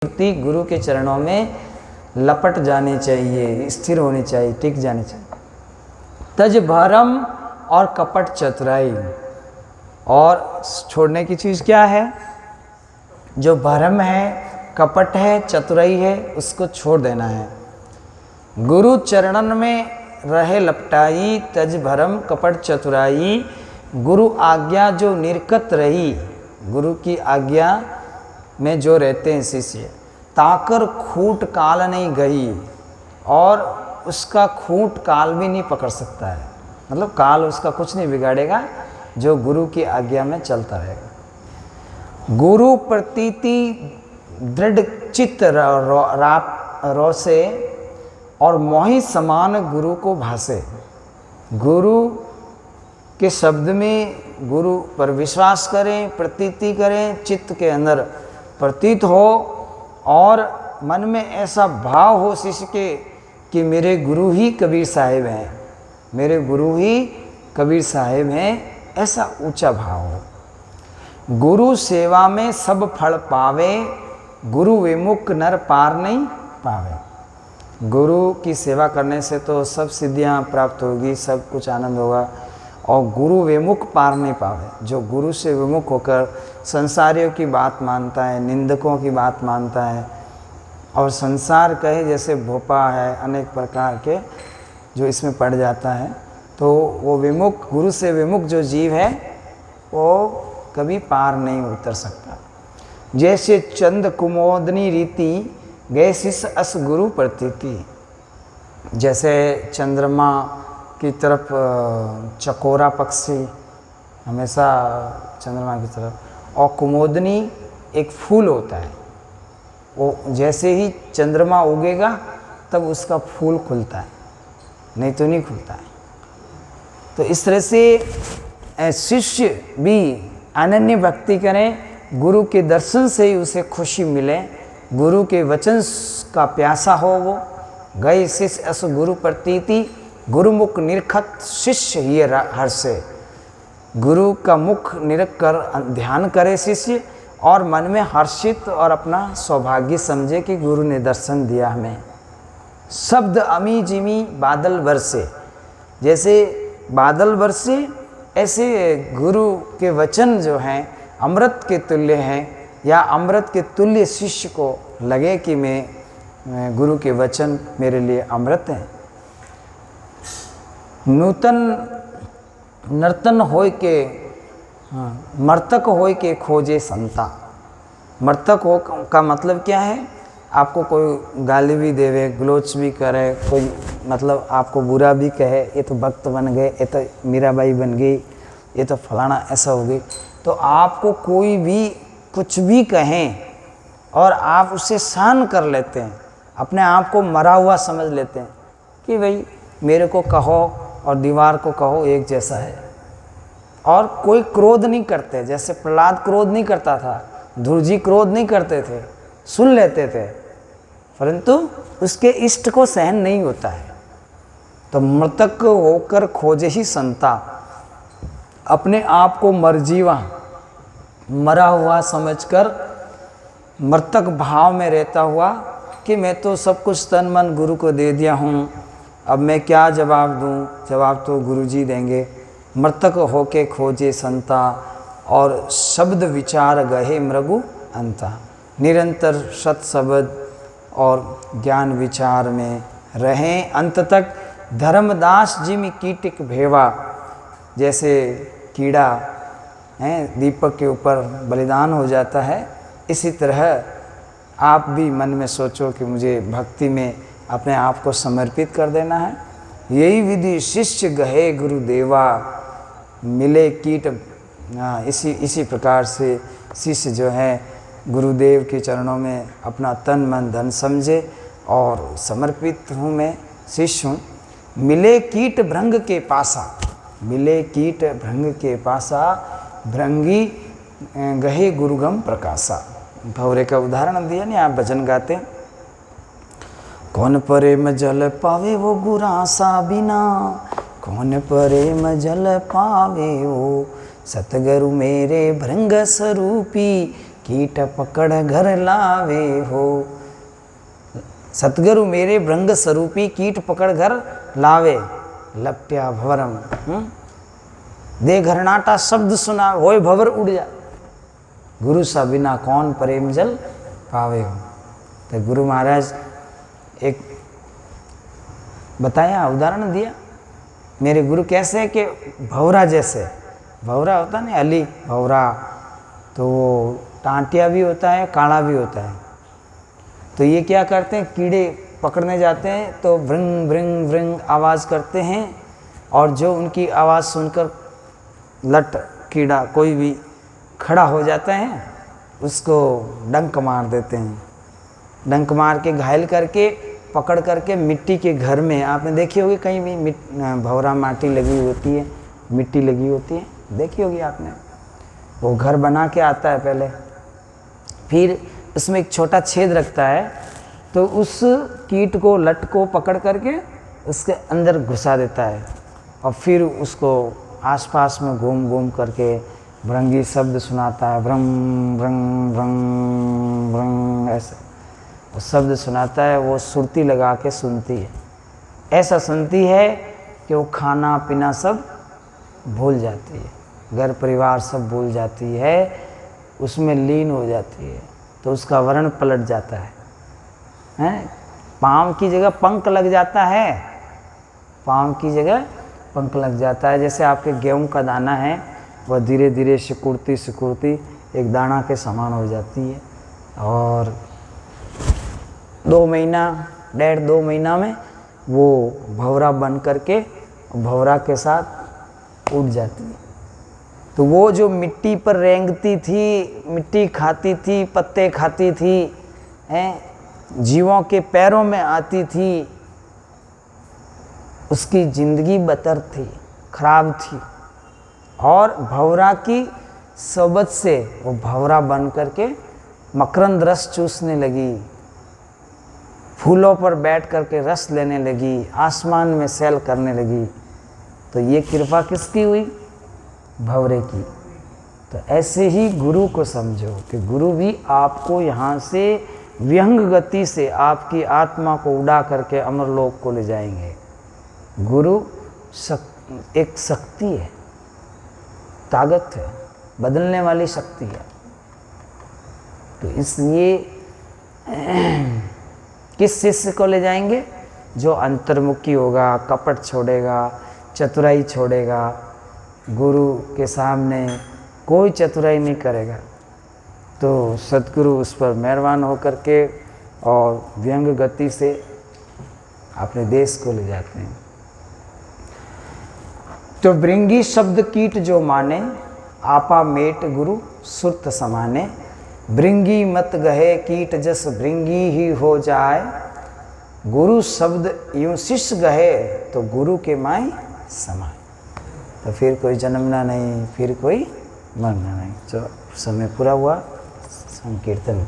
वृत्ति गुरु के चरणों में लपट जानी चाहिए, स्थिर होनी चाहिए, टिक जानी चाहिए। तज भरम और कपट चतुराई, और छोड़ने की चीज़ क्या है? जो भरम है, कपट है, चतुराई है, उसको छोड़ देना है। गुरु चरणन में रहे लपटाई, तज भरम कपट चतुराई। गुरु आज्ञा जो निर्कत रही, गुरु की आज्ञा में जो रहते हैं शिष्य, ताकर खूट काल नहीं गई, और उसका खूट काल भी नहीं पकड़ सकता है। मतलब काल उसका कुछ नहीं बिगाड़ेगा, जो गुरु की आज्ञा में चलता रहेगा। गुरु प्रतीति दृढ़ चित्त रो से, और मोहि समान गुरु को भासे। गुरु के शब्द में गुरु पर विश्वास करें, प्रतीति करें, चित्त के अंदर प्रतीत हो, और मन में ऐसा भाव हो शिष्य के कि मेरे गुरु ही कबीर साहिब हैं, मेरे गुरु ही कबीर साहिब हैं, ऐसा ऊंचा भाव हो। गुरु सेवा में सब फल पावे, गुरु विमुख नर पार नहीं पावे। गुरु की सेवा करने से तो सब सिद्धियां प्राप्त होगी, सब कुछ आनंद होगा, और गुरु विमुख पार नहीं पावे। जो गुरु से विमुख होकर संसारियों की बात मानता है, निंदकों की बात मानता है, और संसार कहे जैसे भोपा है, अनेक प्रकार के जो इसमें पड़ जाता है, तो वो विमुख, गुरु से विमुख जो जीव है वो कभी पार नहीं उतर सकता। जैसे चंद कुमोदनी रीति, गए शिष्य अस गुरु प्रतीति। जैसे चंद्रमा की तरफ चकोरा पक्षी हमेशा चंद्रमा की तरफ, और कुमोदनी एक फूल होता है, वो जैसे ही चंद्रमा उगेगा तब उसका फूल खुलता है, नहीं तो नहीं खुलता है। तो इस तरह से शिष्य भी अनन्य भक्ति करें, गुरु के दर्शन से ही उसे खुशी मिले, गुरु के वचन का प्यासा हो वो। गए शिष्य अस गुरु प्रतीति, गुरुमुख निरखत शिष्य ये हर्षे। गुरु का मुख निरख कर ध्यान करे शिष्य, और मन में हर्षित और अपना सौभाग्य समझे कि गुरु ने दर्शन दिया हमें। शब्द अमी जिमी बादल बरसे, जैसे बादल बरसे ऐसे गुरु के वचन जो हैं अमृत के तुल्य हैं, या अमृत के तुल्य शिष्य को लगे कि मैं गुरु के वचन मेरे लिए अमृत हैं। नूतन नर्तन होय के मर्तक होय के खोजे संता। मर्तक हो का मतलब क्या है? आपको कोई गाली भी देवे, गलोच भी करे, कोई मतलब आपको बुरा भी कहे, ये तो भक्त बन गए, ये तो मीराबाई बन गई, ये तो फलाना ऐसा हो गई, तो आपको कोई भी कुछ भी कहें और आप उसे सहन कर लेते हैं, अपने आप को मरा हुआ समझ लेते हैं कि भाई मेरे को कहो और दीवार को कहो एक जैसा है, और कोई क्रोध नहीं करते। जैसे प्रहलाद क्रोध नहीं करता था, ध्रुव जी क्रोध नहीं करते थे, सुन लेते थे, परंतु उसके इष्ट को सहन नहीं होता है। तो मृतक होकर खोजे ही संता, अपने आप को मरजीवा, मरा हुआ समझकर मृतक भाव में रहता हुआ कि मैं तो सब कुछ तन मन गुरु को दे दिया हूँ, अब मैं क्या जवाब दूँ, जवाब तो गुरु जी देंगे। मृतक होके खोजे संता, और शब्द विचार गहे मृगु अंता। निरंतर सत शब्द और ज्ञान विचार में रहें अंत तक। धर्मदास जिम कीटिक भेवा, जैसे कीड़ा हैं दीपक के ऊपर बलिदान हो जाता है, इसी तरह आप भी मन में सोचो कि मुझे भक्ति में अपने आप को समर्पित कर देना है। यही विधि शिष्य गहे गुरुदेवा, मिले कीट। इसी प्रकार से शिष्य जो है गुरुदेव के चरणों में अपना तन मन धन समझे और समर्पित हूँ, मैं शिष्य हूँ। मिले कीट भृंग के पासा, मिले कीट भृंग के पासा, भृंगी गहे गुरुगम प्रकाशा। भौरे का उदाहरण दिया नहीं, आप भजन गाते। कौन प्रेम जल पावे वो गुरासा बिना, कौन प्रेम जल पावे वो सतगुरु मेरे भृंग स्वरूपी कीट पकड़ घर लावे हो। सतगुरु मेरे भृंग स्वरूपी कीट पकड़ घर लावे, लपट्या भवरम। दे घरनाटा शब्द सुना, होय भवर उड़ जा। गुरु सा बिना कौन प्रेम जल पावे हो। तो गुरु महाराज एक बताया, उदाहरण दिया। मेरे गुरु कैसे है कि भवरा जैसे, भवरा होता है ना अली भवरा, तो वो टांटिया भी होता है, काला भी होता है। तो ये क्या करते हैं, कीड़े पकड़ने जाते हैं तो व्रिंग व्रिंग व्रिंग आवाज़ करते हैं, और जो उनकी आवाज़ सुनकर लट कीड़ा कोई भी खड़ा हो जाता है उसको डंक मार देते हैं। डंक मार के घायल करके पकड़ करके मिट्टी के घर में, आपने देखी होगी कहीं भी भवरा माटी लगी होती है, मिट्टी लगी होती है, देखी होगी आपने। वो घर बना के आता है पहले, फिर उसमें एक छोटा छेद रखता है, तो उस कीट को लट को पकड़ करके उसके अंदर घुसा देता है, और फिर उसको आसपास में घूम घूम करके भृंगी शब्द सुनाता है, भ्रम भ्रम भ्रम भ्रम, ऐसे वो शब्द सुनाता है। वो सुरती लगा के सुनती है, ऐसा सुनती है कि वो खाना पीना सब भूल जाती है, घर परिवार सब भूल जाती है, उसमें लीन हो जाती है। तो उसका वर्ण पलट जाता है, हैं? पाँव की जगह पंख लग जाता है, पाँव की जगह पंख लग जाता है। जैसे आपके गेहूं का दाना है, वह धीरे धीरे सिकुड़ती सिकुड़ती एक दाना के समान हो जाती है, और 2 महीना 1.5-2 महीना में वो भवरा बन करके भवरा के साथ उड़ जाती है। तो वो जो मिट्टी पर रेंगती थी, मिट्टी खाती थी, पत्ते खाती थी, हैं, जीवों के पैरों में आती थी, उसकी जिंदगी बदतर थी, खराब थी, और भवरा की सोबत से वो भवरा बन करके मकरंद रस चूसने लगी, फूलों पर बैठ करके रस लेने लगी, आसमान में सैल करने लगी। तो ये कृपा किसकी हुई? भवरे की। तो ऐसे ही गुरु को समझो कि गुरु भी आपको यहाँ से विहंग गति से आपकी आत्मा को उड़ा करके अमरलोक को ले जाएंगे। गुरु एक शक्ति है, ताकत है, बदलने वाली शक्ति है। तो इसलिए किस शिष्य को ले जाएंगे? जो अंतर्मुखी होगा, कपट छोड़ेगा, चतुराई छोड़ेगा, गुरु के सामने कोई चतुराई नहीं करेगा, तो सद्गुरु उस पर मेहरबान होकर के और व्यंग गति से अपने देश को ले जाते हैं। तो भृंगी शब्द कीट जो माने, आपा मेट गुरु सुरत समाने। भृंगी मत गहे कीट जस भृंगी ही हो जाए। गुरु शब्द यूं शिष्य गहे तो गुरु के माई समाए। तो फिर कोई जन्मना नहीं, फिर कोई मरना नहीं। जो समय पूरा हुआ संकीर्तन